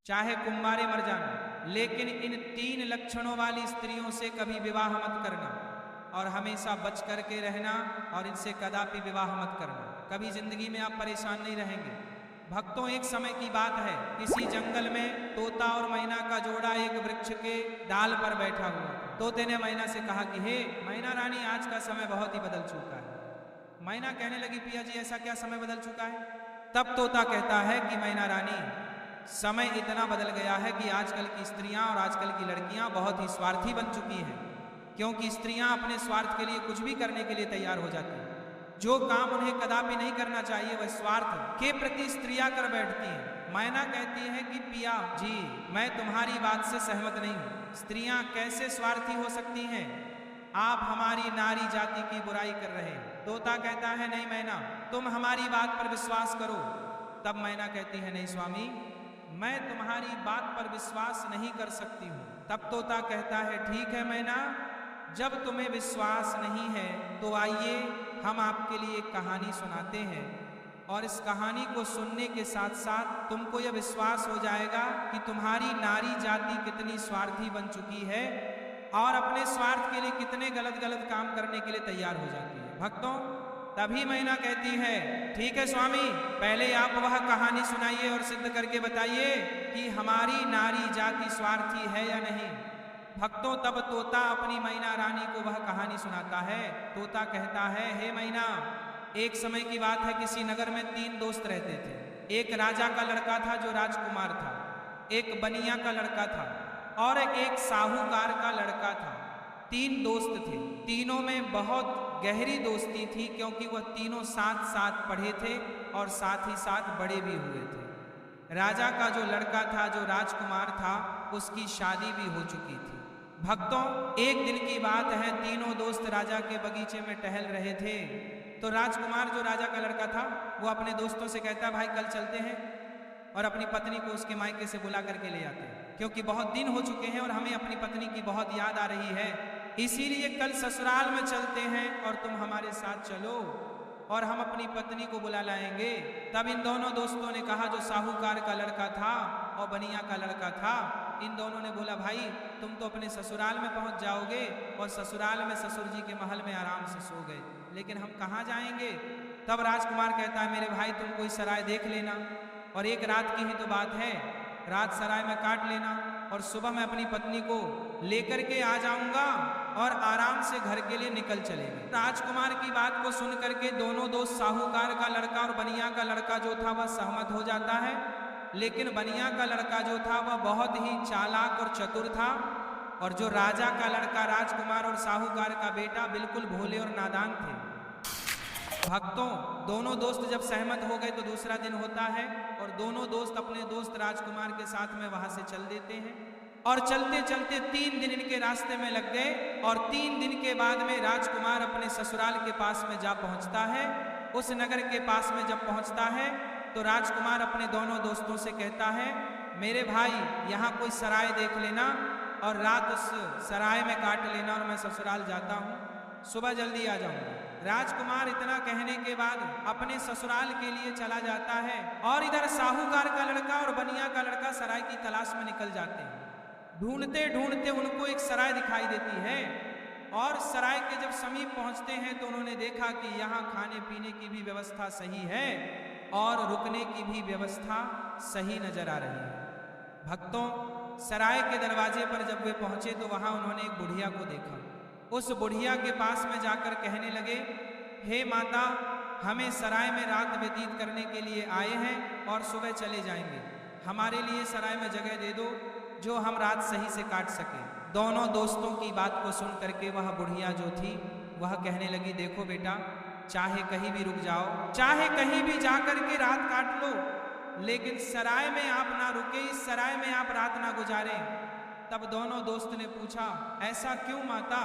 चाहे कुंवारे मर जाना, लेकिन इन 3 लक्षणों वाली स्त्रियों से कभी विवाह मत करना और हमेशा बच करके रहना और इनसे कदापि विवाह मत करना। कभी जिंदगी में आप परेशान नहीं रहेंगे। भक्तों, एक समय की बात है, किसी जंगल में तोता और मैना का जोड़ा एक वृक्ष के डाल पर बैठा हुआ। तोते ने मैना से कहा कि हे मैना रानी, आज का समय बहुत ही बदल चुका है। मैना कहने लगी, पिया जी ऐसा क्या समय बदल चुका है? तब तोता कहता है कि मैना रानी, समय इतना बदल गया है कि आजकल की स्त्रियां और आजकल की लड़कियां बहुत ही स्वार्थी बन चुकी हैं, क्योंकि स्त्रियां अपने स्वार्थ के लिए कुछ भी करने के लिए तैयार हो जाती हैं। जो काम उन्हें कदापि नहीं करना चाहिए वह स्वार्थ के प्रति स्त्रियां कर बैठती हैं। मैना कहती है कि पिया जी, मैं तुम्हारी बात से सहमत नहीं हूं। स्त्रियां कैसे स्वार्थी हो सकती हैं? आप हमारी नारी जाति की बुराई कर रहे हैं। तोता कहता है, नहीं मैना, तुम हमारी बात पर विश्वास करो। तब मैना कहती है, नहीं स्वामी, मैं तुम्हारी बात पर विश्वास नहीं कर सकती हूं। तब तोता कहता है, ठीक है मैना, जब तुम्हें विश्वास नहीं है तो आइए हम आपके लिए एक कहानी सुनाते हैं, और इस कहानी को सुनने के साथ साथ तुमको यह विश्वास हो जाएगा कि तुम्हारी नारी जाति कितनी स्वार्थी बन चुकी है और अपने स्वार्थ के लिए कितने गलत गलत काम करने के लिए तैयार हो जाती है। भक्तों, तभी मैना कहती है, ठीक है स्वामी, पहले आप वह कहानी सुनाइए और सिद्ध करके बताइए कि हमारी नारी जाति स्वार्थी है या नहीं। भक्तों, तब तोता अपनी मैना रानी को वह कहानी सुनाता है। तोता कहता है, हे मैना, एक समय की बात है, किसी नगर में 3 दोस्त रहते थे। एक राजा का लड़का था जो राजकुमार था, एक बनिया का लड़का था और एक साहूकार का लड़का था। 3 दोस्त थे। तीनों में बहुत गहरी दोस्ती थी, क्योंकि वह तीनों साथ साथ पढ़े थे और साथ ही साथ बड़े भी हुए थे। राजा का जो लड़का था, जो राजकुमार था, उसकी शादी भी हो चुकी थी। भक्तों, एक दिन की बात है, तीनों दोस्त राजा के बगीचे में टहल रहे थे। तो राजकुमार, जो राजा का लड़का था, वो अपने दोस्तों से कहता है, भाई कल चलते हैं और अपनी पत्नी को उसके मायके से बुला करके ले आते हैं, क्योंकि बहुत दिन हो चुके हैं और हमें अपनी पत्नी की बहुत याद आ रही है, इसीलिए कल ससुराल में चलते हैं और तुम हमारे साथ चलो और हम अपनी पत्नी को बुला लाएंगे। तब इन दोनों दोस्तों ने कहा, जो साहूकार का लड़का था और बनिया का लड़का था, इन दोनों ने बोला, भाई तुम तो अपने ससुराल में पहुंच जाओगे और ससुराल में ससुर जी के महल में आराम से सो गए, लेकिन हम कहाँ जाएंगे? तब राजकुमार कहता है, मेरे भाई तुम कोई सराय देख लेना और एक रात की ही तो बात है, रात सराय में काट लेना और सुबह मैं अपनी पत्नी को लेकर के आ जाऊंगा और आराम से घर के लिए निकल चलेंगे। राजकुमार की बात को सुन करके दोनों दोस्त, साहूकार का लड़का और बनिया का लड़का जो था, वह सहमत हो जाता है। लेकिन बनिया का लड़का जो था वह बहुत ही चालाक और चतुर था, और जो राजा का लड़का, राजकुमार और साहूकार का बेटा, बिल्कुल भोले और नादान थे। भक्तों, दोनों दोस्त जब सहमत हो गए तो दूसरा दिन होता है और दोनों दोस्त अपने दोस्त राजकुमार के साथ में वहां से चल देते हैं और चलते चलते 3 दिन इनके रास्ते में लग गए और 3 दिन के बाद में राजकुमार अपने ससुराल के पास में जा पहुंचता है। उस नगर के पास में जब पहुंचता है तो राजकुमार अपने दोनों दोस्तों से कहता है, मेरे भाई यहाँ कोई सराय देख लेना और रात उस सराय में काट लेना और मैं ससुराल जाता हूँ, सुबह जल्दी आ जाऊंगा। राजकुमार इतना कहने के बाद अपने ससुराल के लिए चला जाता है और इधर साहूकार का लड़का और बनिया का लड़का सराय की तलाश में निकल जाते हैं। ढूंढते ढूंढते उनको एक सराय दिखाई देती है और सराय के जब समीप पहुंचते हैं तो उन्होंने देखा कि यहाँ खाने पीने की भी व्यवस्था सही है और रुकने की भी व्यवस्था सही नजर आ रही है। भक्तों, सराय के दरवाजे पर जब वे पहुंचे तो वहां उन्होंने एक बुढ़िया को देखा। उस बुढ़िया के पास में जाकर कहने लगे, हे माता, हमें सराय में रात व्यतीत करने के लिए आए हैं और सुबह चले जाएंगे, हमारे लिए सराय में जगह दे दो जो हम रात सही से काट सके। दोनों दोस्तों की बात को सुन करके वह बुढ़िया जो थी वह कहने लगी, देखो बेटा, चाहे कहीं भी रुक जाओ, चाहे कहीं भी जा करके रात काट लो, लेकिन सराय में आप ना रुके, इस सराय में आप रात ना गुजारें। तब दोनों दोस्त ने पूछा, ऐसा क्यों माता?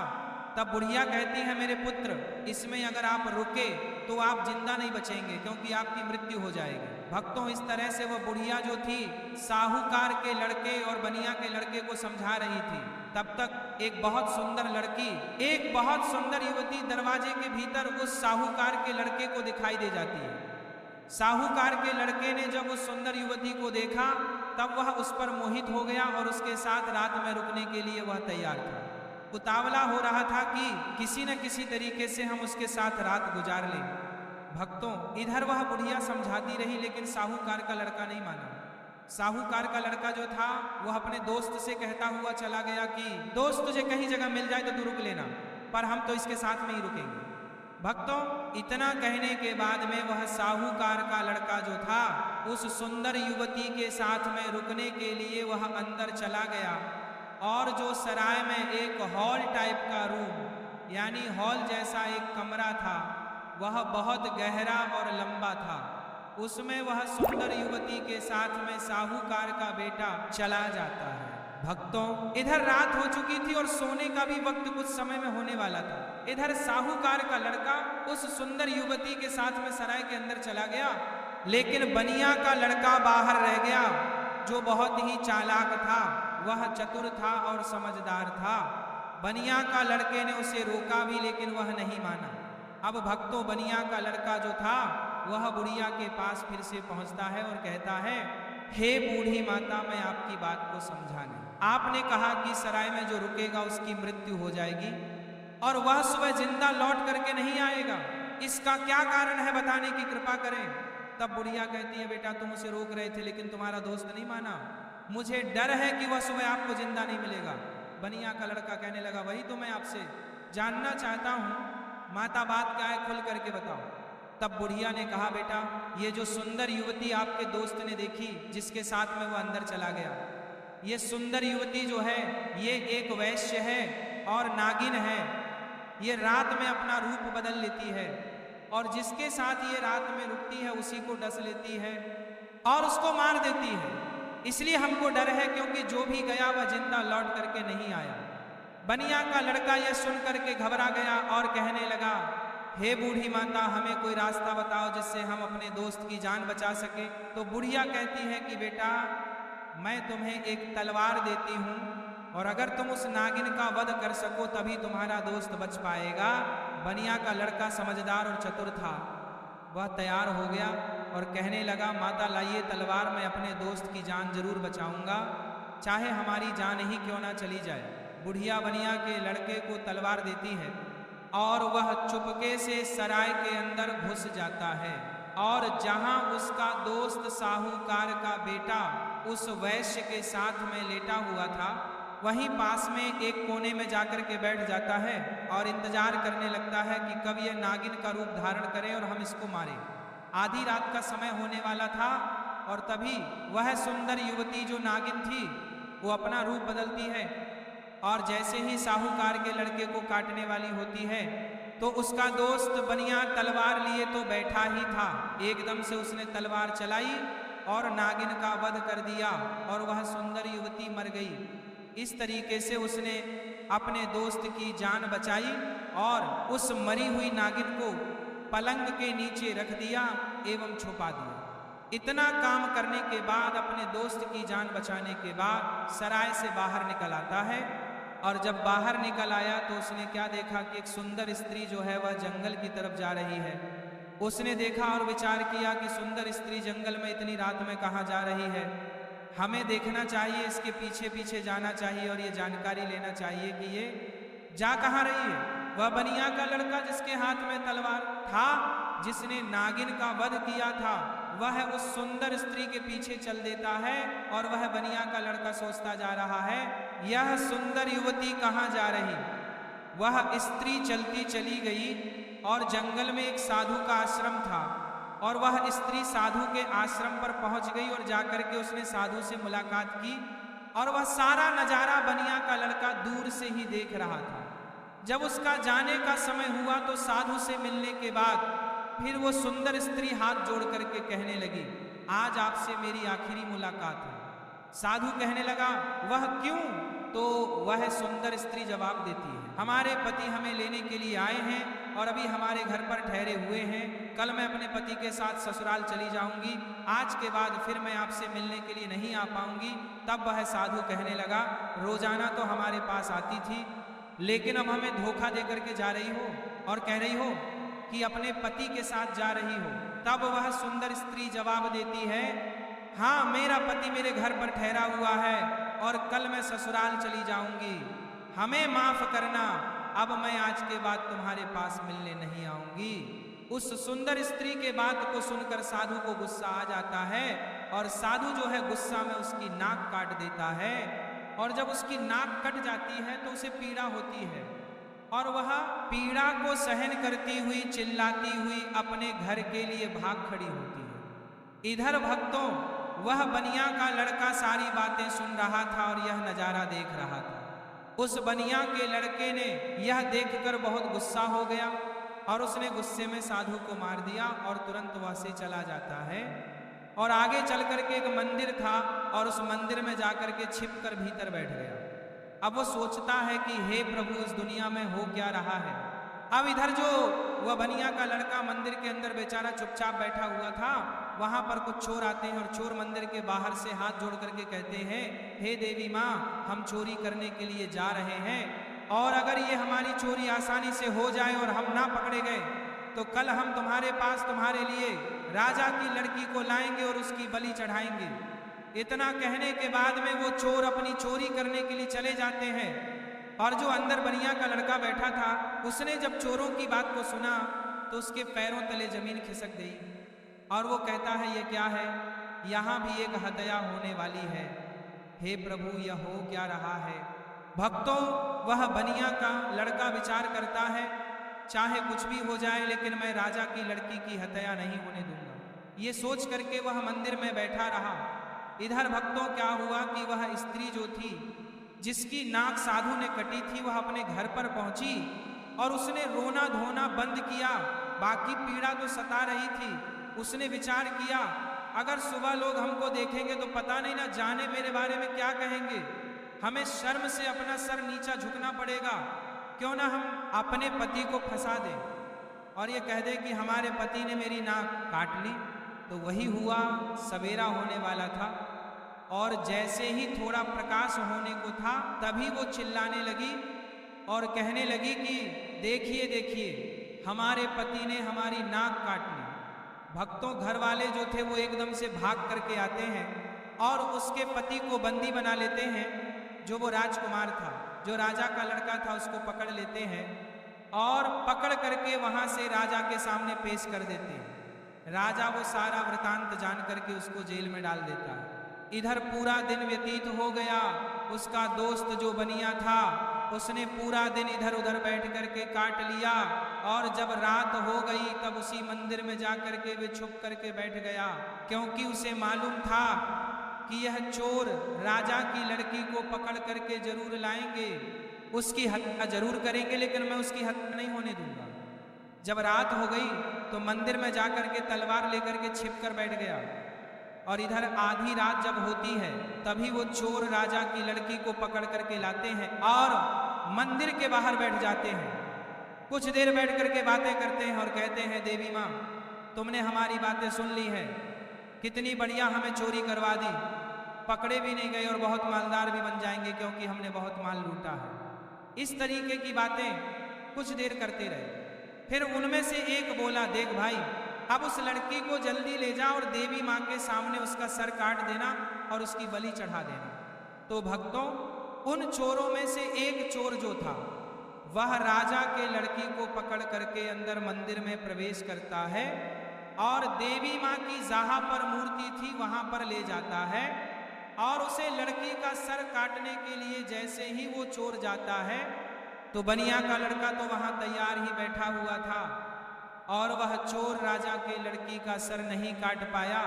तब बुढ़िया कहती है, मेरे पुत्र, इसमें अगर आप रुके तो आप जिंदा नहीं बचेंगे, क्योंकि आपकी मृत्यु हो जाएगी। भक्तों, इस तरह से वह बुढ़िया जो थी साहूकार के लड़के और बनिया के लड़के को समझा रही थी। तब तक एक बहुत सुंदर लड़की, एक बहुत सुंदर युवती दरवाजे के भीतर उस साहूकार के लड़के को दिखाई दे जाती है। साहूकार के लड़के ने जब उस सुंदर युवती को देखा तब वह उस पर मोहित हो गया और उसके साथ रात में रुकने के लिए वह तैयार था। उतावला हो रहा था कि किसी न किसी तरीके से हम उसके साथ रात गुजार लें। भक्तों, इधर वह बुढ़िया समझाती रही, लेकिन साहूकार का लड़का नहीं माना। साहूकार का लड़का जो था वह अपने दोस्त से कहता हुआ चला गया कि दोस्त, तुझे कहीं जगह मिल जाए तो तू रुक लेना, पर हम तो इसके साथ में ही रुकेंगे। भक्तों, इतना कहने के बाद में वह साहूकार का लड़का जो था उस सुंदर युवती के साथ में रुकने के लिए वह अंदर चला गया। और जो सराय में एक हॉल टाइप का रूम यानी हॉल जैसा एक कमरा था, वह बहुत गहरा और लंबा था। उसमें वह सुंदर युवती के साथ में साहूकार का बेटा चला जाता है। भक्तों, इधर रात हो चुकी थी और सोने का भी वक्त कुछ समय में होने वाला था। इधर साहूकार का लड़का उस सुंदर युवती के साथ में सराय के अंदर चला गया, लेकिन बनिया का लड़का बाहर रह गया, जो बहुत ही चालाक था, वह चतुर था और समझदार था। बनिया का लड़के ने उसे रोका भी, लेकिन वह नहीं माना। अब भक्तों, बनिया का लड़का जो था वह बुढ़िया के पास फिर से पहुंचता है और कहता है, हे बूढ़ी माता, मैं आपकी बात को समझा नहीं। आपने कहा कि सराय में जो रुकेगा उसकी मृत्यु हो जाएगी और वह सुबह जिंदा लौट करके नहीं आएगा। इसका क्या कारण है, बताने की कृपा करें। तब बुढ़िया कहती है, बेटा तुम उसे रोक रहे थे लेकिन तुम्हारा दोस्त नहीं माना। मुझे डर है कि वह सुबह आपको जिंदा नहीं मिलेगा। बनिया का लड़का कहने लगा, वही तो मैं आपसे जानना चाहता हूँ, माता बात क्या है, खुल करके बताओ। तब बुढ़िया ने कहा, बेटा ये जो सुंदर युवती आपके दोस्त ने देखी, जिसके साथ में वो अंदर चला गया, ये सुंदर युवती जो है ये एक वैश्य है और नागिन है। ये रात में अपना रूप बदल लेती है और जिसके साथ ये रात में रुकती है उसी को डस लेती है और उसको मार देती है। इसलिए हमको डर है, क्योंकि जो भी गया वह जिंदा लौट करके नहीं आया। बनिया का लड़का यह सुन करके घबरा गया और कहने लगा, हे बूढ़ी माता, हमें कोई रास्ता बताओ जिससे हम अपने दोस्त की जान बचा सके। तो बुढ़िया कहती है कि बेटा मैं तुम्हें एक तलवार देती हूँ और अगर तुम उस नागिन का वध कर सको तभी तुम्हारा दोस्त बच पाएगा। बनिया का लड़का समझदार और चतुर था, वह तैयार हो गया और कहने लगा, माता लाइए तलवार, मैं अपने दोस्त की जान जरूर बचाऊंगा, चाहे हमारी जान ही क्यों ना चली जाए। बुढ़िया बनिया के लड़के को तलवार देती है और वह चुपके से सराय के अंदर घुस जाता है और जहां उसका दोस्त साहूकार का बेटा उस वैश्य के साथ में लेटा हुआ था, वहीं पास में एक कोने में जाकर के बैठ जाता है और इंतजार करने लगता है कि कब यह नागिन का रूप धारण करे और हम इसको मारें। आधी रात का समय होने वाला था और तभी वह सुंदर युवती जो नागिन थी वो अपना रूप बदलती है और जैसे ही साहूकार के लड़के को काटने वाली होती है तो उसका दोस्त बनिया तलवार लिए तो बैठा ही था, एकदम से उसने तलवार चलाई और नागिन का वध कर दिया और वह सुंदर युवती मर गई। इस तरीके से उसने अपने दोस्त की जान बचाई और उस मरी हुई नागिन को पलंग के नीचे रख दिया एवं छुपा दिया। इतना काम करने के बाद, अपने दोस्त की जान बचाने के बाद सराय से बाहर निकल आता है और जब बाहर निकल आया तो उसने क्या देखा कि एक सुंदर स्त्री जो है वह जंगल की तरफ जा रही है। उसने देखा और विचार किया कि सुंदर स्त्री जंगल में इतनी रात में कहाँ जा रही है, हमें देखना चाहिए, इसके पीछे पीछे जाना चाहिए और ये जानकारी लेना चाहिए कि ये जा कहाँ रही है। वह बनिया का लड़का जिसके हाथ में तलवार था, जिसने नागिन का वध किया था, वह उस सुंदर स्त्री के पीछे चल देता है और वह बनिया का लड़का सोचता जा रहा है, यह सुंदर युवती कहाँ जा रही। वह स्त्री चलती चली गई और जंगल में एक साधु का आश्रम था और वह स्त्री साधु के आश्रम पर पहुंच गई और जाकर के उसने साधु से मुलाकात की और वह सारा नजारा बनिया का लड़का दूर से ही देख रहा था। जब उसका जाने का समय हुआ तो साधु से मिलने के बाद फिर वो सुंदर स्त्री हाथ जोड़ करके कहने लगी, आज आपसे मेरी आखिरी मुलाकात है। साधु कहने लगा, वह क्यों? तो वह सुंदर स्त्री जवाब देती है, हमारे पति हमें लेने के लिए आए हैं और अभी हमारे घर पर ठहरे हुए हैं। कल मैं अपने पति के साथ ससुराल चली जाऊंगी, आज के बाद फिर मैं आपसे मिलने के लिए नहीं आ पाऊंगी। तब वह साधु कहने लगा, रोजाना तो हमारे पास आती थी, लेकिन अब हमें धोखा दे करके जा रही हो और कह रही हो कि अपने पति के साथ जा रही हो। तब वह सुंदर स्त्री जवाब देती है, हाँ मेरा पति मेरे घर पर ठहरा हुआ है और कल मैं ससुराल चली जाऊंगी, हमें माफ करना, अब मैं आज के बाद तुम्हारे पास मिलने नहीं आऊंगी। उस सुंदर स्त्री के बात को सुनकर साधु को गुस्सा आ जाता है और साधु जो है गुस्सा में उसकी नाक काट देता है। और जब उसकी नाक कट जाती है तो उसे पीड़ा होती है और वह पीड़ा को सहन करती हुई चिल्लाती हुई अपने घर के लिए भाग खड़ी होती है। इधर भक्तों वह बनिया का लड़का सारी बातें सुन रहा था और यह नजारा देख रहा था। उस बनिया के लड़के ने यह देखकर बहुत गुस्सा हो गया और उसने गुस्से में साधु को मार दिया और तुरंत वह से चला जाता है। और आगे चल करके एक मंदिर था और उस मंदिर में जाकर के छिप कर भीतर बैठ गया। अब वो सोचता है कि हे प्रभु इस दुनिया में हो क्या रहा है। अब इधर जो वह बनिया का लड़का मंदिर के अंदर बेचारा चुपचाप बैठा हुआ था, वहां पर कुछ चोर आते हैं और चोर मंदिर के बाहर से हाथ जोड़ करके कहते हैं, हे देवी माँ हम चोरी करने के लिए जा रहे हैं और अगर ये हमारी चोरी आसानी से हो जाए और हम ना पकड़े गए तो कल हम तुम्हारे पास तुम्हारे लिए राजा की लड़की को लाएंगे और उसकी बलि चढ़ाएंगे। इतना कहने के बाद में वो चोर अपनी चोरी करने के लिए चले जाते हैं। और जो अंदर बनिया का लड़का बैठा था उसने जब चोरों की बात को सुना तो उसके पैरों तले जमीन खिसक गई और वो कहता है ये क्या है, यहाँ भी एक हत्या होने वाली है, हे प्रभु यह हो क्या रहा है। भक्तों वह बनिया का लड़का विचार करता है चाहे कुछ भी हो जाए लेकिन मैं राजा की लड़की की हत्या नहीं होने दूंगा। ये सोच करके वह मंदिर में बैठा रहा। इधर भक्तों क्या हुआ कि वह स्त्री जो थी जिसकी नाक साधु ने कटी थी वह अपने घर पर पहुंची और उसने रोना धोना बंद किया। बाकी पीड़ा तो सता रही थी। उसने विचार किया अगर सुबह लोग हमको देखेंगे तो पता नहीं ना जाने मेरे बारे में क्या कहेंगे, हमें शर्म से अपना सर नीचा झुकना पड़ेगा, क्यों ना हम अपने पति को फंसा दें और ये कह दें कि हमारे पति ने मेरी नाक काट ली। तो वही हुआ, सवेरा होने वाला था और जैसे ही थोड़ा प्रकाश होने को था तभी वो चिल्लाने लगी और कहने लगी कि देखिए देखिए हमारे पति ने हमारी नाक काट ली। भक्तों घर वाले जो थे वो एकदम से भाग करके आते हैं और उसके पति को बंदी बना लेते हैं, जो वो राजकुमार था, जो राजा का लड़का था, उसको पकड़ लेते हैं और पकड़ करके वहां से राजा के सामने पेश कर देते हैं। राजा वो सारा वृतांत जान करके उसको जेल में डाल देता है। इधर पूरा दिन व्यतीत हो गया। उसका दोस्त जो बनिया था उसने पूरा दिन इधर उधर बैठ करके काट लिया और जब रात हो गई तब उसी मंदिर में जा करके वे छुप करके बैठ गया, क्योंकि उसे मालूम था कि यह चोर राजा की लड़की को पकड़ करके जरूर लाएंगे, उसकी हत्या जरूर करेंगे, लेकिन मैं उसकी हत्या नहीं होने दूंगा। जब रात हो गई तो मंदिर में जाकर के तलवार लेकर के छिप कर बैठ गया और इधर आधी रात जब होती है तभी वो चोर राजा की लड़की को पकड़ करके लाते हैं और मंदिर के बाहर बैठ जाते हैं। कुछ देर बैठ करके बातें करते हैं और कहते हैं, देवी माँ तुमने हमारी बातें सुन ली है, कितनी बढ़िया हमें चोरी करवा दी, पकड़े भी नहीं गए और बहुत मालदार भी बन जाएंगे क्योंकि हमने बहुत माल लूटा है। इस तरीके की बातें कुछ देर करते रहे। फिर उनमें से एक बोला, देख भाई अब उस लड़की को जल्दी ले जा और देवी माँ के सामने उसका सर काट देना और उसकी बलि चढ़ा देना। तो भक्तों उन चोरों में से एक चोर जो था वह राजा के लड़की को पकड़ करके अंदर मंदिर में प्रवेश करता है और देवी माँ की जहाँ पर मूर्ति थी वहां पर ले जाता है और उसे लड़की का सर काटने के लिए जैसे ही वो चोर जाता है तो बनिया का लड़का तो वहां तैयार ही बैठा हुआ था और वह चोर राजा के लड़की का सर नहीं काट पाया,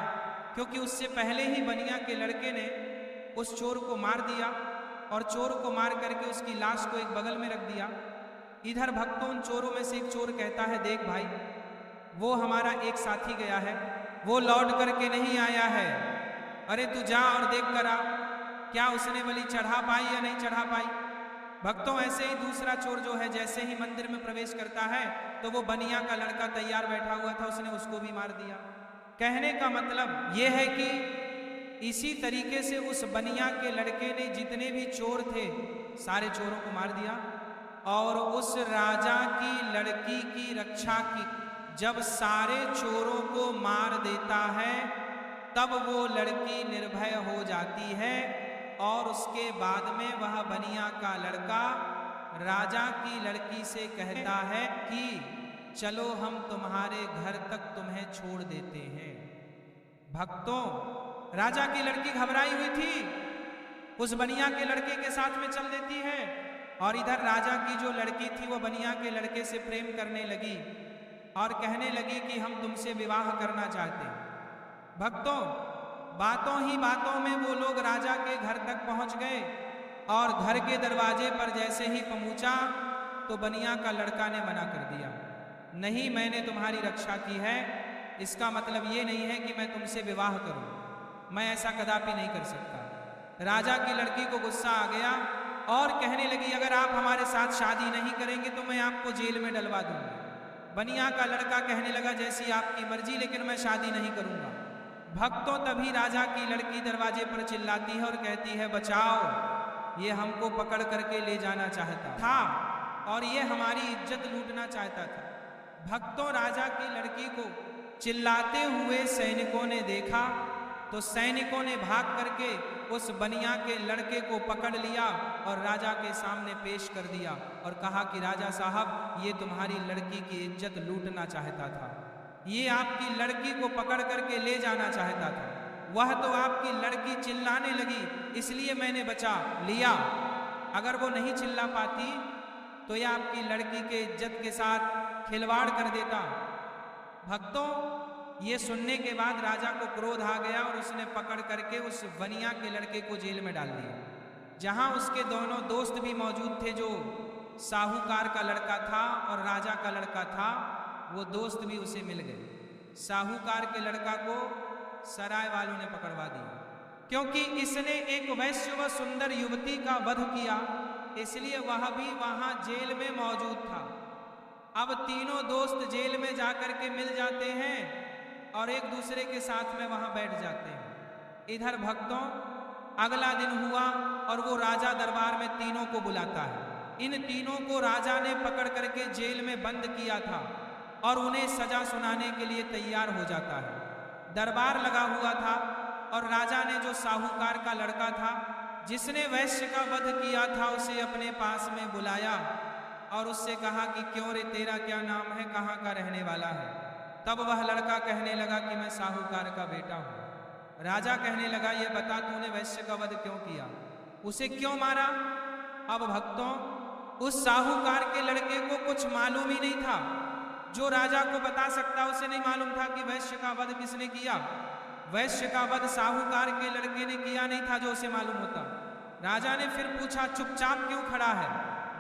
क्योंकि उससे पहले ही बनिया के लड़के ने उस चोर को मार दिया और चोर को मार करके उसकी लाश को एक बगल में रख दिया। इधर भक्तों उन चोरों में से एक चोर कहता है, देख भाई वो हमारा एक साथी गया है, वो लौट करके नहीं आया है, अरे तू जा और देख कर आ क्या उसने बलि चढ़ा पाई या नहीं चढ़ा पाई। भक्तों ऐसे ही दूसरा चोर जो है जैसे ही मंदिर में प्रवेश करता है तो वो बनिया का लड़का तैयार बैठा हुआ था, उसने उसको भी मार दिया। कहने का मतलब ये है कि इसी तरीके से उस बनिया के लड़के ने जितने भी चोर थे सारे चोरों को मार दिया और उस राजा की लड़की की रक्षा की। जब सारे चोरों को मार देता है तब वो लड़की निर्भय हो जाती है और उसके बाद में वह बनिया का लड़का राजा की लड़की से कहता है कि चलो हम तुम्हारे घर तक तुम्हें छोड़ देते हैं। भक्तों, राजा की लड़की घबराई हुई थी, उस बनिया के लड़के के साथ में चल देती है और इधर राजा की जो लड़की थी वो बनिया के लड़के से प्रेम करने लगी और कहने लगी कि हम तुमसे विवाह करना चाहते हैं। भक्तों, बातों ही बातों में वो लोग राजा के घर तक पहुंच गए और घर के दरवाजे पर जैसे ही पहुंचा तो बनिया का लड़का ने मना कर दिया, नहीं, मैंने तुम्हारी रक्षा की है, इसका मतलब ये नहीं है कि मैं तुमसे विवाह करूं, मैं ऐसा कदापि नहीं कर सकता। राजा की लड़की को गुस्सा आ गया और कहने लगी, अगर आप हमारे साथ शादी नहीं करेंगे तो मैं आपको जेल में डलवा दूंगा। बनिया का लड़का कहने लगा, जैसी आपकी मर्जी, लेकिन मैं शादी नहीं करूंगा। भक्तों, तभी राजा की लड़की दरवाजे पर चिल्लाती है और कहती है, बचाओ, ये हमको पकड़ करके ले जाना चाहता था और ये हमारी इज्जत लूटना चाहता था। भक्तों, राजा की लड़की को चिल्लाते हुए सैनिकों ने देखा तो सैनिकों ने भाग करके उस बनिया के लड़के को पकड़ लिया और राजा के सामने पेश कर दिया और कहा कि राजा साहब, ये तुम्हारी लड़की की इज्जत लूटना चाहता था, ये आपकी लड़की को पकड़ करके ले जाना चाहता था, वह तो आपकी लड़की चिल्लाने लगी इसलिए मैंने बचा लिया, अगर वो नहीं चिल्ला पाती तो यह आपकी लड़की के इज्जत के साथ खिलवाड़ कर देता। भक्तों, ये सुनने के बाद राजा को क्रोध आ गया और उसने पकड़ करके उस बनिया के लड़के को जेल में डाल दिया, जहां उसके दोनों दोस्त भी मौजूद थे, जो साहूकार का लड़का था और राजा का लड़का था, वो दोस्त भी उसे मिल गए। साहूकार के लड़का को सराय वालों ने पकड़वा दिया क्योंकि इसने एक वैश्य व सुंदर युवती का वध किया, इसलिए वह भी वहां जेल में मौजूद था। अब तीनों दोस्त जेल में जाकर के मिल जाते हैं और एक दूसरे के साथ में वहां बैठ जाते हैं। इधर भक्तों, अगला दिन हुआ और वो राजा दरबार में तीनों को बुलाता है। इन तीनों को राजा ने पकड़ करके जेल में बंद किया था और उन्हें सजा सुनाने के लिए तैयार हो जाता है। दरबार लगा हुआ था और राजा ने जो साहूकार का लड़का था जिसने वैश्य का वध किया था उसे अपने पास में बुलाया और उससे कहा कि क्यों रे, तेरा क्या नाम है, कहाँ का रहने वाला है। तब वह लड़का कहने लगा कि मैं साहूकार का बेटा हूँ। राजा कहने लगा, ये बता तूने वैश्य का वध क्यों किया, उसे क्यों मारा। अब भक्तों, उस साहूकार के लड़के को कुछ मालूम ही नहीं था, जो राजा को बता सकता उसे नहीं मालूम था कि वैश्य का वध किसने किया। वैश्य का वध साहूकार के लड़के ने किया नहीं था जो उसे मालूम होता। राजा ने फिर पूछा, चुपचाप क्यों खड़ा है,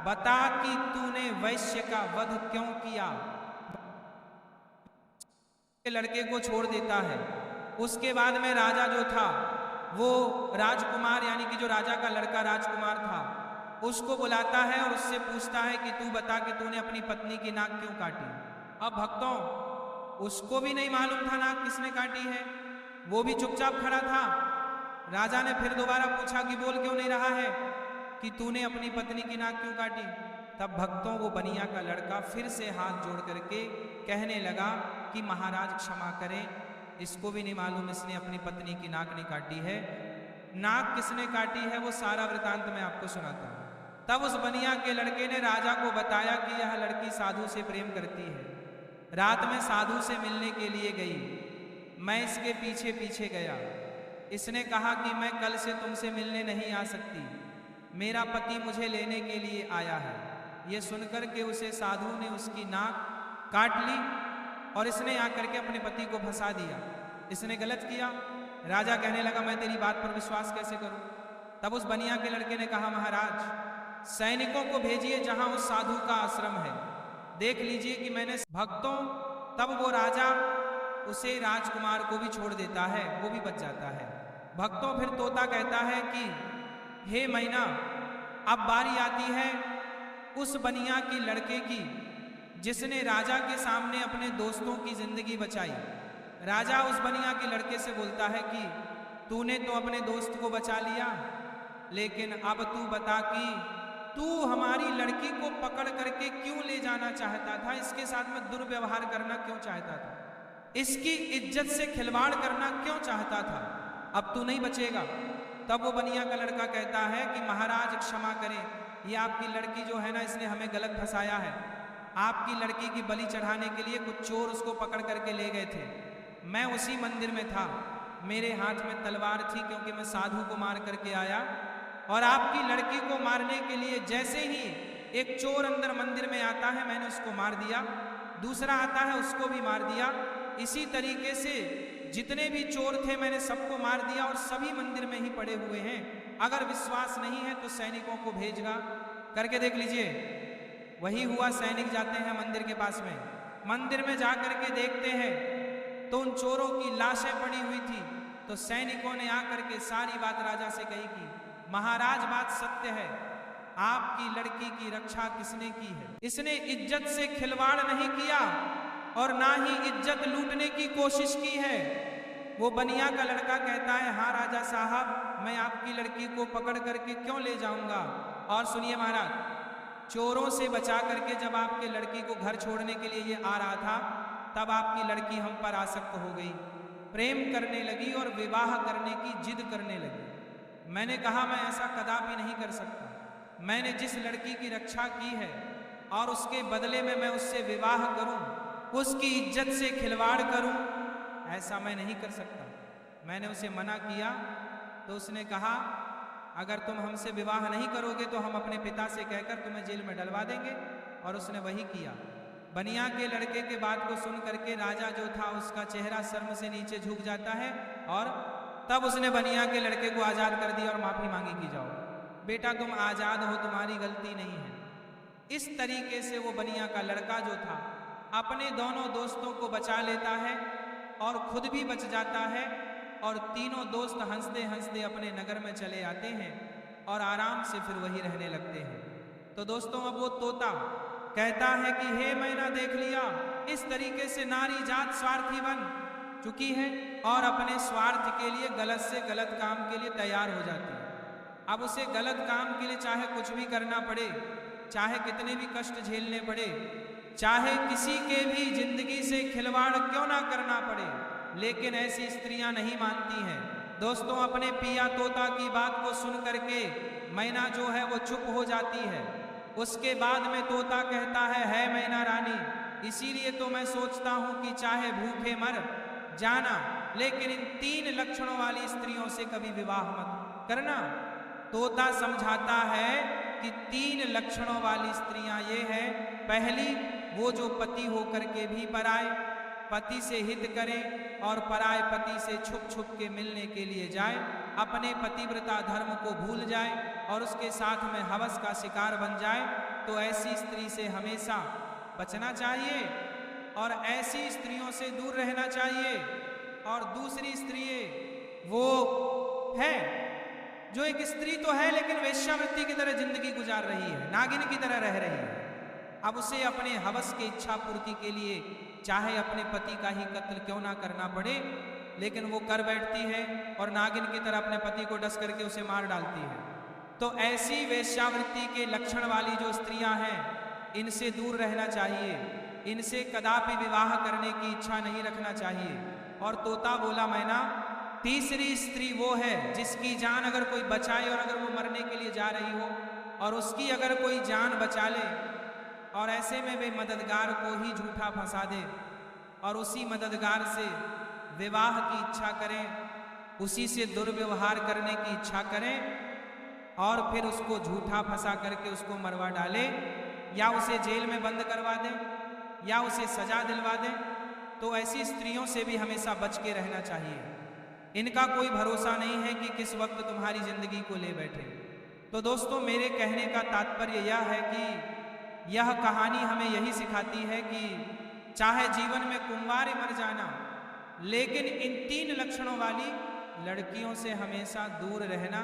बता कि तूने वैश्य का वध क्यों किया। लड़के को छोड़ देता है। उसके बाद में राजा जो था वो राजकुमार, यानी कि जो राजा का लड़का राजकुमार था, उसको बुलाता है और उससे पूछता है कि तू बता कि तूने अपनी पत्नी की नाक क्यों काटी। अब भक्तों, उसको भी नहीं मालूम था नाक किसने काटी है, वो भी चुपचाप खड़ा था। राजा ने फिर दोबारा पूछा कि बोल क्यों नहीं रहा है कि तूने अपनी पत्नी की नाक क्यों काटी। तब भक्तों, वो बनिया का लड़का फिर से हाथ जोड़ करके कहने लगा कि महाराज क्षमा करें, इसको भी नहीं मालूम इसने अपनी पत्नी की नाक नहीं काटी है। नाक किसने काटी है वो सारा वृतांत मैं आपको सुनाता हूँ। तब उस बनिया के लड़के ने राजा को बताया कि यह लड़की साधु से प्रेम करती है, रात में साधु से मिलने के लिए गई, मैं इसके पीछे पीछे गया। इसने कहा कि मैं कल से तुमसे मिलने नहीं आ सकती, मेरा पति मुझे लेने के लिए आया है। ये सुनकर के उसे साधु ने उसकी नाक काट ली और इसने आकर के अपने पति को फंसा दिया। इसने गलत किया। राजा कहने लगा, मैं तेरी बात पर विश्वास कैसे करूं। तब उस बनिया के लड़के ने कहा, महाराज सैनिकों को भेजिए जहां उस साधु का आश्रम है, देख लीजिए कि मैंने। भक्तों, तब वो राजा उसे राजकुमार को भी छोड़ देता है, वो भी बच जाता है। भक्तों, फिर तोता कहता है कि हे मैना, अब बारी आती है उस बनिया की लड़के की जिसने राजा के सामने अपने दोस्तों की जिंदगी बचाई। राजा उस बनिया के लड़के से बोलता है कि तूने तो अपने दोस्त को बचा लिया, लेकिन अब तू बता कि तू हमारी लड़की को पकड़ करके क्यों ले जाना चाहता था, इसके साथ में दुर्व्यवहार करना क्यों चाहता था। इसकी इज्जत से खिलवाड़ करना क्यों चाहता था? अब तू नहीं बचेगा। तब वो बनिया का लड़का कहता है कि महाराज क्षमा करें, ये आपकी लड़की जो है ना, इसने हमें गलत फंसाया है। आपकी लड़की की बलि चढ़ाने के लिए कुछ चोर उसको पकड़ करके ले गए थे। मैं उसी मंदिर में था, मेरे हाथ में तलवार थी क्योंकि मैं साधु को मार करके आया, और आपकी लड़की को मारने के लिए जैसे ही एक चोर अंदर मंदिर में आता है मैंने उसको मार दिया, दूसरा आता है उसको भी मार दिया। इसी तरीके से जितने भी चोर थे मैंने सबको मार दिया और सभी मंदिर में ही पड़े हुए हैं। अगर विश्वास नहीं है तो सैनिकों को भेजना करके देख लीजिए। वही हुआ, सैनिक जाते हैं मंदिर के पास में, मंदिर में जा करके देखते हैं तो उन चोरों की लाशें पड़ी हुई थी। तो सैनिकों ने आकर के सारी बात राजा से कही कि महाराज बात सत्य है, आपकी लड़की की रक्षा किसने की है? इसने इज्जत से खिलवाड़ नहीं किया और ना ही इज्जत लूटने की कोशिश की है। वो बनिया का लड़का कहता है हाँ राजा साहब, मैं आपकी लड़की को पकड़ करके क्यों ले जाऊंगा। और सुनिए महाराज, चोरों से बचा करके जब आपके लड़की को घर छोड़ने के लिए ये आ रहा था, तब आपकी लड़की हम पर आसक्त हो गई, प्रेम करने लगी और विवाह करने की जिद करने लगी। मैंने कहा मैं ऐसा कदापि नहीं कर सकता। मैंने जिस लड़की की रक्षा की है और उसके बदले में मैं उससे विवाह करूं, उसकी इज्जत से खिलवाड़ करूं, ऐसा मैं नहीं कर सकता। मैंने उसे मना किया तो उसने कहा अगर तुम हमसे विवाह नहीं करोगे तो हम अपने पिता से कहकर तुम्हें जेल में डलवा देंगे। और उसने वही किया। बनिया के लड़के के बात को सुन करके राजा जो था उसका चेहरा शर्म से नीचे झुक जाता है, और तब उसने बनिया के लड़के को आज़ाद कर दिया और माफ़ी मांगी कि जाओ बेटा तुम आज़ाद हो, तुम्हारी गलती नहीं है। इस तरीके से वो बनिया का लड़का जो था अपने दोनों दोस्तों को बचा लेता है और खुद भी बच जाता है, और तीनों दोस्त हंसते हंसते अपने नगर में चले आते हैं और आराम से फिर वही रहने लगते हैं। तो दोस्तों अब वो तोता कहता है कि हे मैना देख लिया, इस तरीके से नारी जात स्वार्थी बन चुकी है और अपने स्वार्थ के लिए गलत से गलत काम के लिए तैयार हो जाती है। अब उसे गलत काम के लिए चाहे कुछ भी करना पड़े, चाहे कितने भी कष्ट झेलने पड़े, चाहे किसी के भी जिंदगी से खिलवाड़ क्यों ना करना पड़े, लेकिन ऐसी स्त्रियां नहीं मानती हैं। दोस्तों अपने पिया तोता की बात को सुन करके मैना जो है वो चुप हो जाती है। उसके बाद में तोता कहता है मैना रानी, इसीलिए तो मैं सोचता हूं कि चाहे भूखे मर जाना, लेकिन इन 3 लक्षणों वाली स्त्रियों से कभी विवाह मत करना। तोता समझाता है कि 3 लक्षणों वाली स्त्रियां ये है, पहली वो जो पति होकर के भी पराए पति से हित करे और पराए पति से छुप छुप के मिलने के लिए जाए, अपने पतिव्रता धर्म को भूल जाए और उसके साथ में हवस का शिकार बन जाए, तो ऐसी स्त्री से हमेशा बचना चाहिए और ऐसी स्त्रियों से दूर रहना चाहिए। और दूसरी स्त्री वो है जो एक स्त्री तो है लेकिन वेश्यावृत्ति की तरह जिंदगी गुजार रही है, नागिन की तरह रह रही है। अब उसे अपने हवस की इच्छा पूर्ति के लिए चाहे अपने पति का ही कत्ल क्यों ना करना पड़े, लेकिन वो कर बैठती है और नागिन की तरह अपने पति को डस करके उसे मार डालती है। तो ऐसी वेश्यावृत्ति के लक्षण वाली जो स्त्रियां हैं, इनसे दूर रहना चाहिए, इनसे कदापि विवाह करने की इच्छा नहीं रखना चाहिए। और तोता बोला मैना, तीसरी स्त्री वो है जिसकी जान अगर कोई बचाए और अगर वो मरने के लिए जा रही हो और उसकी अगर कोई जान बचा ले और ऐसे में वे मददगार को ही झूठा फंसा दे और उसी मददगार से विवाह की इच्छा करें, उसी से दुर्व्यवहार करने की इच्छा करें और फिर उसको झूठा फंसा करके उसको मरवा डाले या उसे जेल में बंद करवा दें या उसे सजा दिलवा दें, तो ऐसी स्त्रियों से भी हमेशा बच के रहना चाहिए। इनका कोई भरोसा नहीं है कि किस वक्त तुम्हारी जिंदगी को ले बैठे। तो दोस्तों मेरे कहने का तात्पर्य यह है कि यह कहानी हमें यही सिखाती है कि चाहे जीवन में कुंवारे मर जाना, लेकिन इन 3 लक्षणों वाली लड़कियों से हमेशा दूर रहना